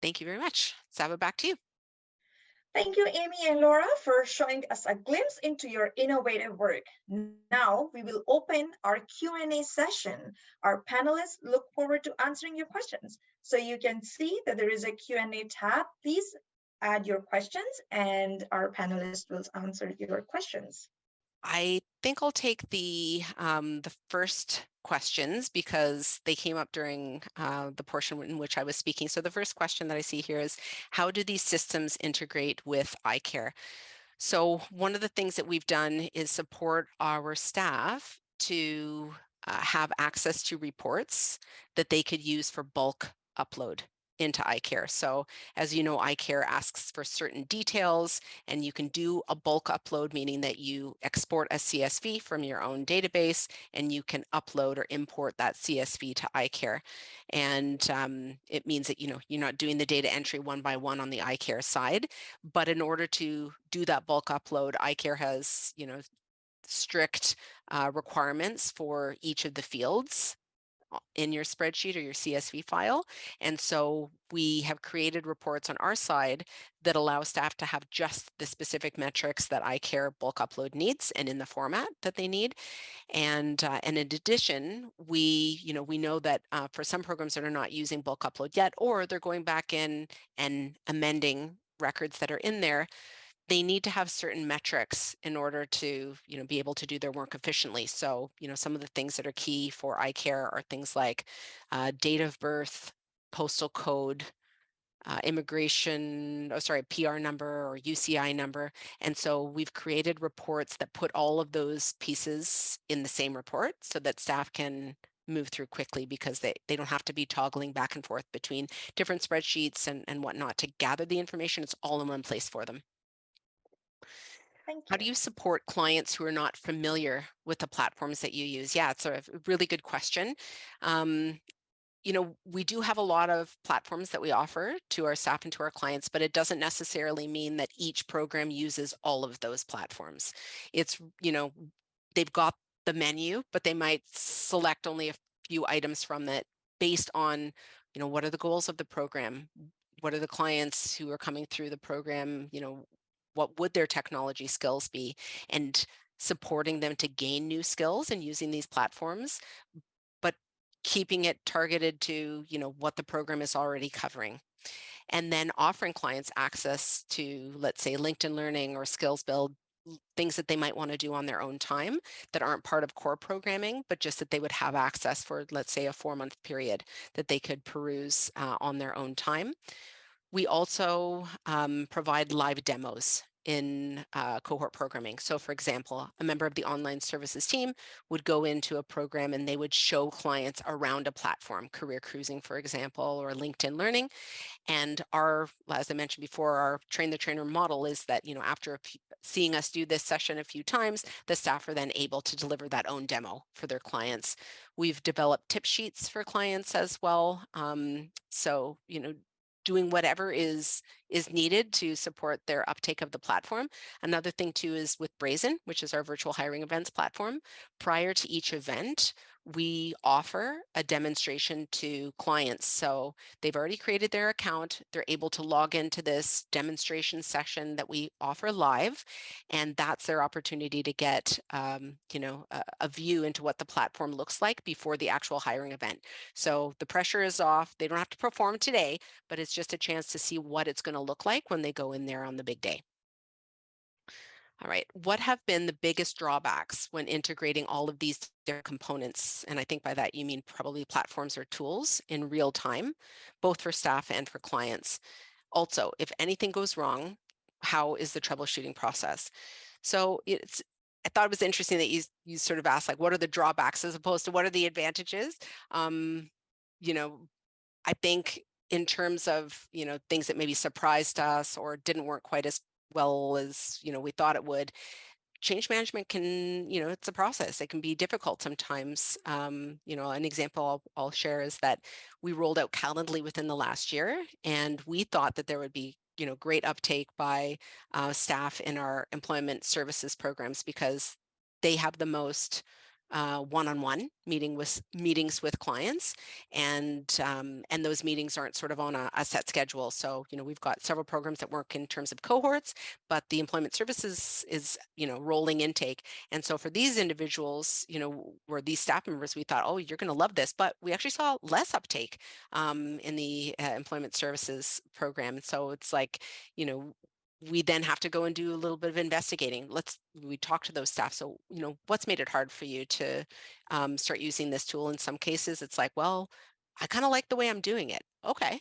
Speaker 2: Thank you very much. Saba, back to you.
Speaker 1: Thank you, Amy and Laura, for showing us a glimpse into your innovative work. Now we will open our Q&A session. Our panelists look forward to answering your questions. So you can see that there is a Q&A tab. Please add your questions and our panelists will answer your questions.
Speaker 2: I think I'll take the first questions because they came up during the portion in which I was speaking. So the first question that I see here is, how do these systems integrate with iCare? So one of the things that we've done is support our staff to have access to reports that they could use for bulk upload. into iCare. So as you know, iCare asks for certain details, and you can do a bulk upload, meaning that you export a CSV from your own database and you can upload or import that CSV to iCare. And it means that, you're not doing the data entry one by one on the iCare side, but in order to do that bulk upload, iCare has, strict requirements for each of the fields in your spreadsheet or your CSV file. And so we have created reports on our side that allow staff to have just the specific metrics that iCare bulk upload needs and in the format that they need. And in addition, we know that for some programs that are not using bulk upload yet, or they're going back in and amending records that are in there, they need to have certain metrics in order to, be able to do their work efficiently. So, some of the things that are key for iCare are things like date of birth, postal code, PR number or UCI number. And so we've created reports that put all of those pieces in the same report so that staff can move through quickly, because they don't have to be toggling back and forth between different spreadsheets and whatnot to gather the information. It's all in one place for them.
Speaker 1: Thank
Speaker 2: How do you support clients who are not familiar with the platforms that you use? Yeah, it's a really good question. We do have a lot of platforms that we offer to our staff and to our clients, but it doesn't necessarily mean that each program uses all of those platforms. It's, they've got the menu, but they might select only a few items from it based on, what are the goals of the program? What are the clients who are coming through the program? What would their technology skills be, and supporting them to gain new skills and using these platforms, but keeping it targeted to, what the program is already covering. And then offering clients access to, let's say, LinkedIn Learning or Skills Build, things that they might want to do on their own time that aren't part of core programming, but just that they would have access for, let's say, a 4-month period that they could peruse on their own time. We also provide live demos in cohort programming. So for example, a member of the online services team would go into a program and they would show clients around a platform, Career Cruising, for example, or LinkedIn Learning. And as I mentioned before, our train the trainer model is that, after seeing us do this session a few times, the staff are then able to deliver that own demo for their clients. We've developed tip sheets for clients as well. So, doing whatever is needed to support their uptake of the platform. Another thing too is with Brazen, which is our virtual hiring events platform. Prior to each event, we offer a demonstration to clients. So they've already created their account. They're able to log into this demonstration session that we offer live, and that's their opportunity to get, a view into what the platform looks like before the actual hiring event. So the pressure is off. They don't have to perform today, but it's just a chance to see what it's going to look like when they go in there on the big day. All right, what have been the biggest drawbacks when integrating all of these different components? And I think by that you mean probably platforms or tools in real time, both for staff and for clients. Also, if anything goes wrong, how is the troubleshooting process? So I thought it was interesting that you sort of asked, like, what are the drawbacks as opposed to what are the advantages? I think in terms of, things that maybe surprised us or didn't work quite as well as, we thought it would, change management can, it's a process. It can be difficult sometimes. An example I'll share is that we rolled out Calendly within the last year, and we thought that there would be, great uptake by staff in our employment services programs because they have the most one-on-one meetings with clients, and those meetings aren't sort of on a set schedule. So we've got several programs that work in terms of cohorts, but the employment services is rolling intake. And so for these individuals, or these staff members, we thought, oh, you're going to love this, but we actually saw less uptake in the employment services program. So it's like, we then have to go and do a little bit of investigating. We talk to those staff. So, what's made it hard for you to start using this tool? In some cases, it's like, well, I kind of like the way I'm doing it. Okay.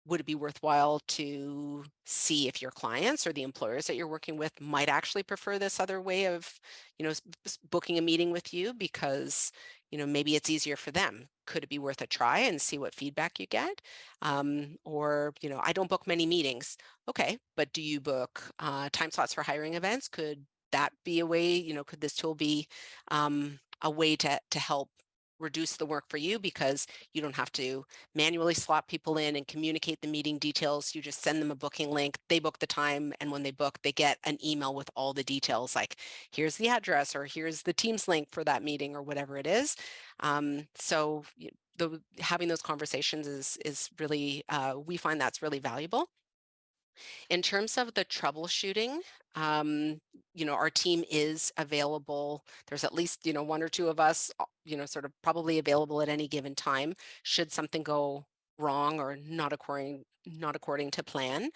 Speaker 2: Would it be worthwhile to see if your clients or the employers that you're working with might actually prefer this other way of, booking a meeting with you? Because, maybe it's easier for them. Could it be worth a try and see what feedback you get? Or, I don't book many meetings. Okay, but do you book time slots for hiring events? Could that be a way, could this tool be a way to help reduce the work for you, because you don't have to manually slot people in and communicate the meeting details. You just send them a booking link, they book the time, and when they book, they get an email with all the details, like here's the address or here's the Teams link for that meeting or whatever it is. So having those conversations is really, we find that's really valuable. In terms of the troubleshooting, our team is available. There's at least, one or two of us, sort of probably available at any given time should something go wrong or not according to plan.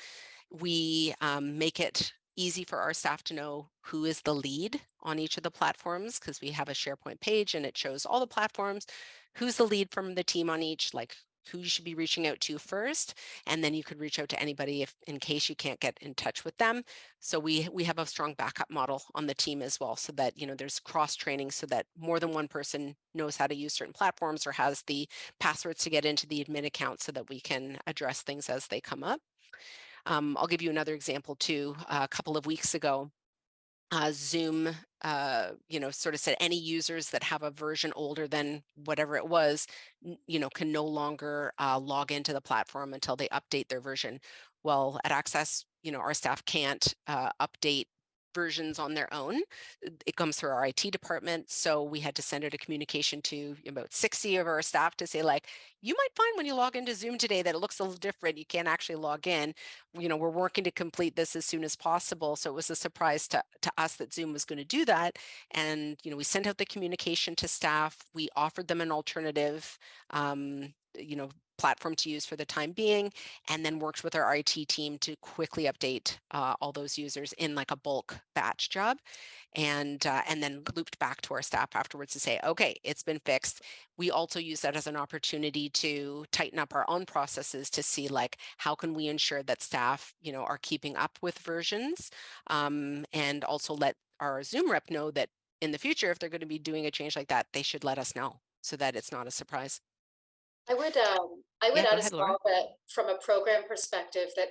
Speaker 2: We make it easy for our staff to know who is the lead on each of the platforms, because we have a SharePoint page and it shows all the platforms, who's the lead from the team on each, like who you should be reaching out to first, and then you could reach out to anybody if in case you can't get in touch with them. So we have a strong backup model on the team as well, so that there's cross training, so that more than one person knows how to use certain platforms or has the passwords to get into the admin account, so that we can address things as they come up. I'll give you another example too. A couple of weeks ago, Zoom, sort of said any users that have a version older than whatever it was, can no longer log into the platform until they update their version. Well, at Access, our staff can't update versions on their own. It comes through our IT department. So we had to send out a communication to about 60 of our staff to say, like, you might find when you log into Zoom today that it looks a little different. You can't actually log in. We're working to complete this as soon as possible. So it was a surprise to us that Zoom was going to do that. And, we sent out the communication to staff. We offered them an alternative, platform to use for the time being, and then worked with our IT team to quickly update all those users in like a bulk batch job, and then looped back to our staff afterwards to say, okay, it's been fixed. We also use that as an opportunity to tighten up our own processes to see, like, how can we ensure that staff, are keeping up with versions, and also let our Zoom rep know that in the future, if they're going to be doing a change like that, they should let us know so that it's not a surprise.
Speaker 3: I would
Speaker 2: Yeah, go
Speaker 3: add as
Speaker 2: ahead, Laura.
Speaker 3: well that from a program perspective, that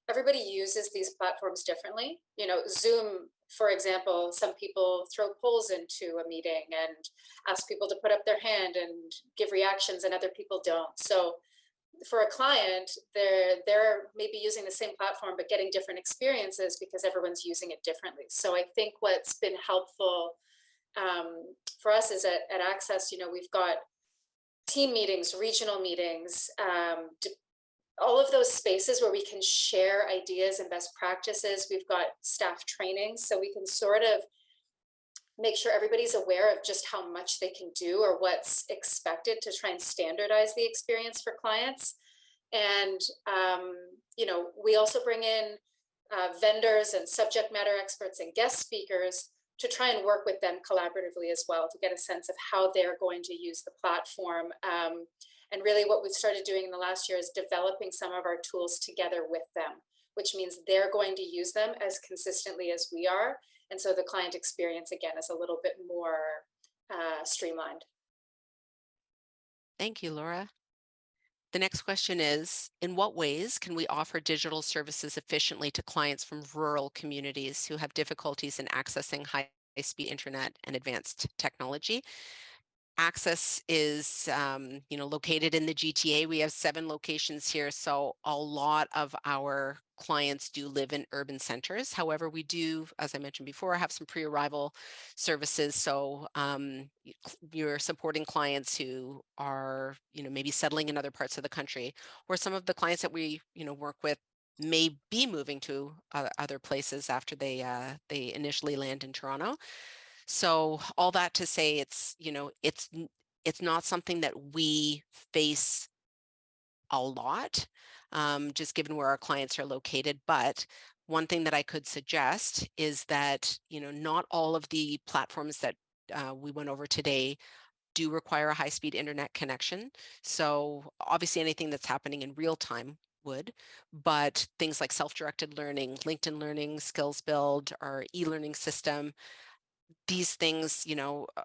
Speaker 3: everybody uses these platforms differently. Zoom, for example, some people throw polls into a meeting and ask people to put up their hand and give reactions, and other people don't. So for a client, they're maybe using the same platform but getting different experiences because everyone's using it differently. So I think what's been helpful for us is at Access, we've got team meetings, regional meetings, all of those spaces where we can share ideas and best practices. We've got staff training, so we can sort of make sure everybody's aware of just how much they can do or what's expected to try and standardize the experience for clients. And, we also bring in vendors and subject matter experts and guest speakers to try and work with them collaboratively as well, to get a sense of how they're going to use the platform. And really what we've started doing in the last year is developing some of our tools together with them, which means they're going to use them as consistently as we are. And so the client experience, again, is a little bit more streamlined.
Speaker 2: Thank you, Laura. The next question is, in what ways can we offer digital services efficiently to clients from rural communities who have difficulties in accessing high-speed internet and advanced technology? Access is, located in the GTA. We have 7 locations here, so a lot of our clients do live in urban centers. However, we do, as I mentioned before, have some pre-arrival services. So you're supporting clients who are, maybe settling in other parts of the country, or some of the clients that we, work with may be moving to other places after they initially land in Toronto. So all that to say, it's not something that we face a lot, just given where our clients are located. But one thing that I could suggest is that not all of the platforms that we went over today do require a high-speed internet connection. So obviously anything that's happening in real time would, but things like self-directed learning, LinkedIn Learning, Skills Build, our e-learning system, these things,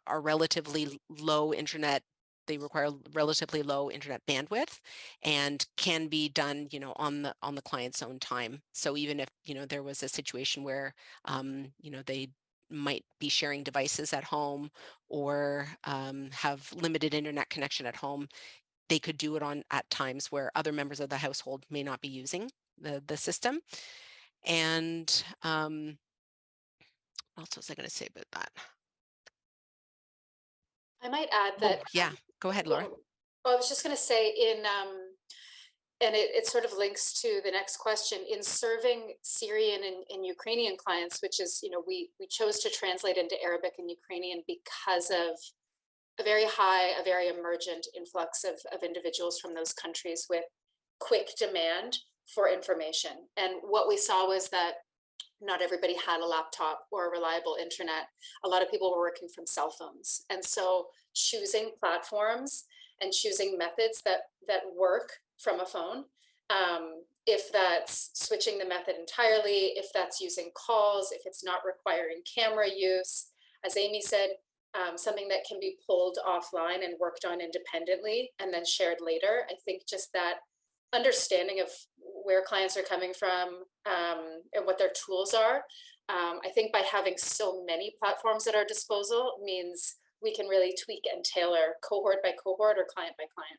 Speaker 2: are relatively low internet. They require relatively low internet bandwidth and can be done, on the client's own time. So even if, there was a situation where, they might be sharing devices at home or have limited internet connection at home, they could do it at times where other members of the household may not be using the system. And what else was I going to say about that?
Speaker 3: I might add
Speaker 2: Oh,
Speaker 3: that.
Speaker 2: yeah, go ahead, Laura.
Speaker 3: I was just going to say and it sort of links to the next question. In serving Syrian and Ukrainian clients, which is, we chose to translate into Arabic and Ukrainian because of a very emergent influx of individuals from those countries with quick demand for information. And what we saw was that not everybody had a laptop or a reliable internet. A lot of people were working from cell phones. And so choosing platforms and choosing methods that work from a phone, if that's switching the method entirely, if that's using calls, if it's not requiring camera use, as Amy said, something that can be pulled offline and worked on independently and then shared later. I think just that understanding of where clients are coming from and what their tools are. I think by having so many platforms at our disposal means we can really tweak and tailor cohort by cohort or client by client.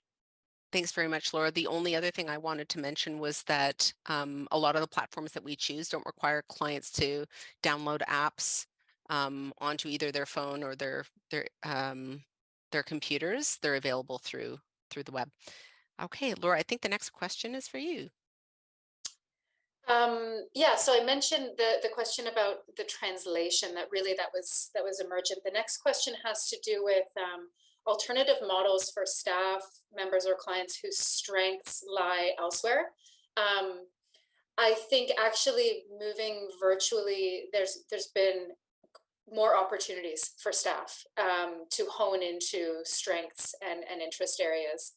Speaker 2: Thanks very much, Laura. The only other thing I wanted to mention was that a lot of the platforms that we choose don't require clients to download apps onto either their phone or their computers. They're available through the web. Okay, Laura, I think the next question is for you.
Speaker 3: Yeah, so I mentioned the question about the translation that was emergent. The next question has to do with alternative models for staff members or clients whose strengths lie elsewhere. I think actually moving virtually, there's been more opportunities for staff to hone into strengths and interest areas.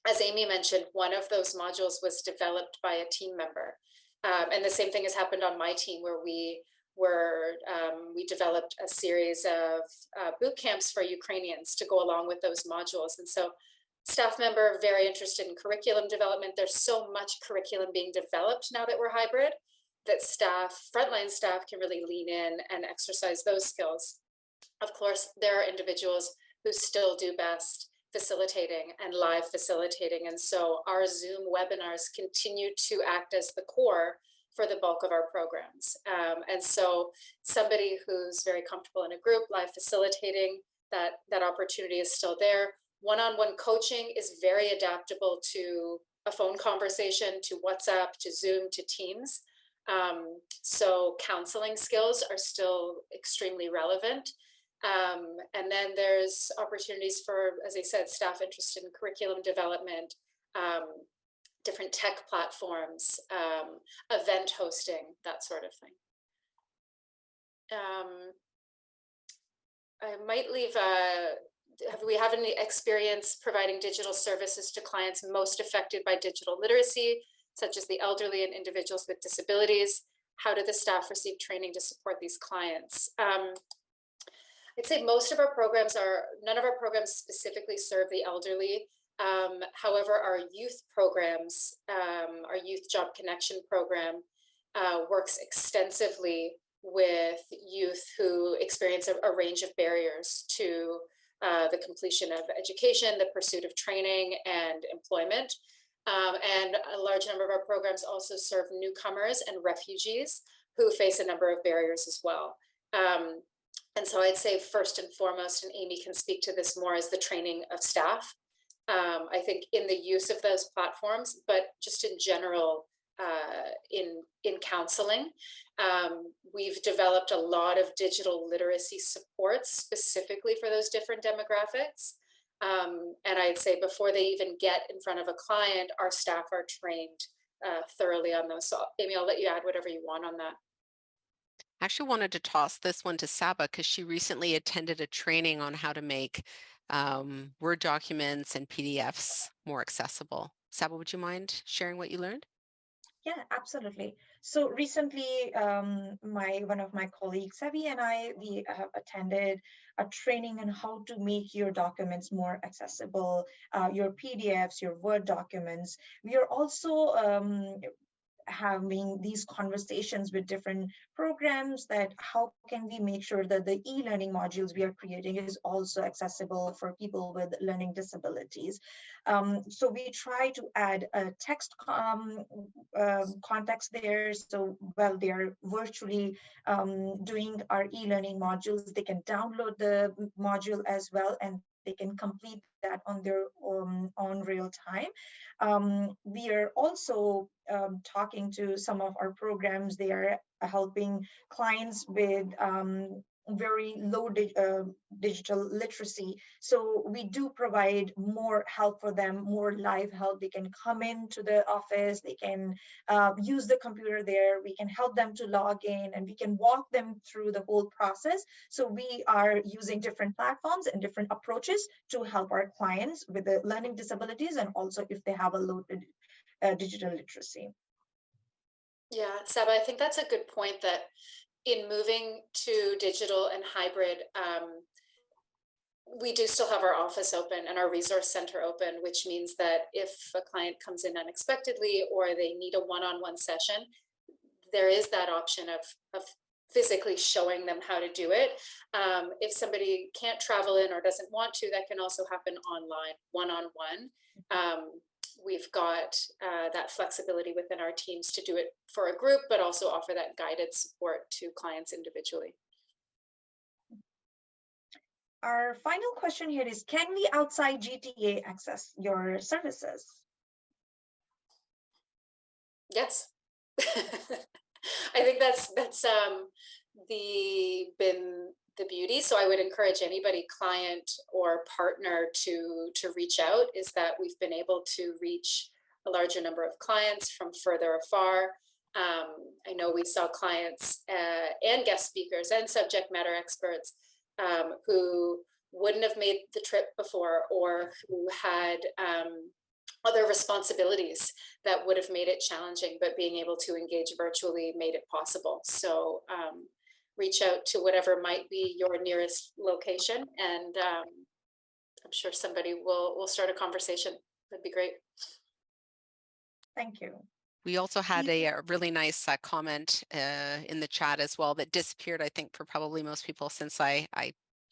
Speaker 3: As Amy mentioned, one of those modules was developed by a team member. And the same thing has happened on my team where we developed a series of boot camps for Ukrainians to go along with those modules. And so staff member very interested in curriculum development. There's so much curriculum being developed now that we're hybrid that frontline staff can really lean in and exercise those skills. Of course, there are individuals who still do best facilitating and live facilitating. And so our Zoom webinars continue to act as the core for the bulk of our programs. And so somebody who's very comfortable in a group, live facilitating, that opportunity is still there. One-on-one coaching is very adaptable to a phone conversation, to WhatsApp, to Zoom, to Teams. So counseling skills are still extremely relevant. And then there's opportunities for, as I said, staff interested in curriculum development, different tech platforms, event hosting, that sort of thing. I might leave, have we had any experience providing digital services to clients most affected by digital literacy, such as the elderly and individuals with disabilities? How do the staff receive training to support these clients? I'd say most of our programs none of our programs specifically serve the elderly. However, our youth programs, our Youth Job Connection program works extensively with youth who experience a range of barriers to the completion of education, the pursuit of training and employment. And a large number of our programs also serve newcomers and refugees who face a number of barriers as well. And so I'd say first and foremost, and Amy can speak to this more, is the training of staff. I think in the use of those platforms, but just in general, in counseling, we've developed a lot of digital literacy supports specifically for those different demographics. And I'd say before they even get in front of a client, our staff are trained thoroughly on those. So Amy, I'll let you add whatever you want on that.
Speaker 2: I actually wanted to toss this one to Saba because she recently attended a training on how to make Word documents and PDFs more accessible. Saba, would you mind sharing what you learned?
Speaker 1: Yeah, absolutely. So recently, one of my colleagues, Sevi, and we have attended a training on how to make your documents more accessible, your PDFs, your Word documents. We are also having these conversations with different programs that how can we make sure that the e-learning modules we are creating is also accessible for people with learning disabilities. So we try to add a text context there. So while they're virtually doing our e-learning modules, they can download the module as well, and they can complete that on their own real time. We are also talking to some of our programs. They are helping clients with very low digital literacy. So we do provide more help for them, more live help. They can come into the office, they can use the computer there, we can help them to log in, and we can walk them through the whole process. So we are using different platforms and different approaches to help our clients with the learning disabilities, and also if they have a low digital literacy.
Speaker 3: Yeah, Saba, I think that's a good point, that in moving to digital and hybrid, we do still have our office open and our resource center open, which means that if a client comes in unexpectedly or they need a one-on-one session, there is that option of physically showing them how to do it. If somebody can't travel in or doesn't want to, that can also happen online, one-on-one. We've got that flexibility within our teams to do it for a group, but also offer that guided support to clients individually.
Speaker 1: Our final question here is, can we outside GTA access your services?
Speaker 3: Yes. I think that's been the beauty. So I would encourage anybody, client or partner, to reach out, is that we've been able to reach a larger number of clients from further afar. I know we saw clients and guest speakers and subject matter experts who wouldn't have made the trip before, or who had other responsibilities that would have made it challenging, but being able to engage virtually made it possible. So reach out to whatever might be your nearest location, and I'm sure somebody will start a conversation. That'd be great.
Speaker 1: Thank you.
Speaker 2: We also had a really nice comment in the chat as well that disappeared, I think, for probably most people since I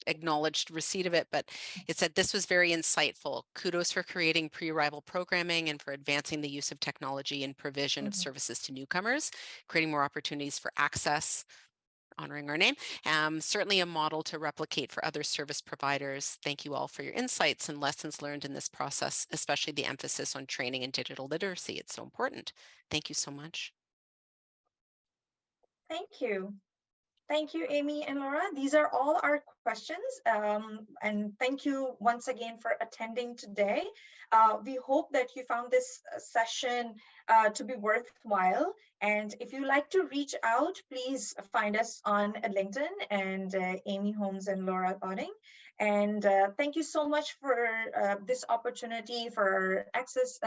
Speaker 2: acknowledged receipt of it, but it said, this was very insightful. Kudos for creating pre-arrival programming and for advancing the use of technology and provision of services to newcomers, creating more opportunities for access, honoring our name, certainly a model to replicate for other service providers. Thank you all for your insights and lessons learned in this process, especially the emphasis on training and digital literacy. It's so important. Thank you so much.
Speaker 1: Thank you. Thank you, Amy and Laura. These are all our questions. And thank you once again for attending today. We hope that you found this session to be worthwhile. And if you like to reach out, please find us on LinkedIn and Amy Holmes and Laura Bodding. And thank you so much for this opportunity, for access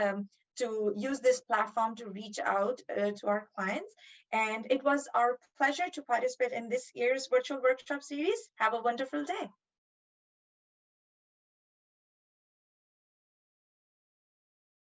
Speaker 1: to use this platform to reach out to our clients. And it was our pleasure to participate in this year's virtual workshop series. Have a wonderful day.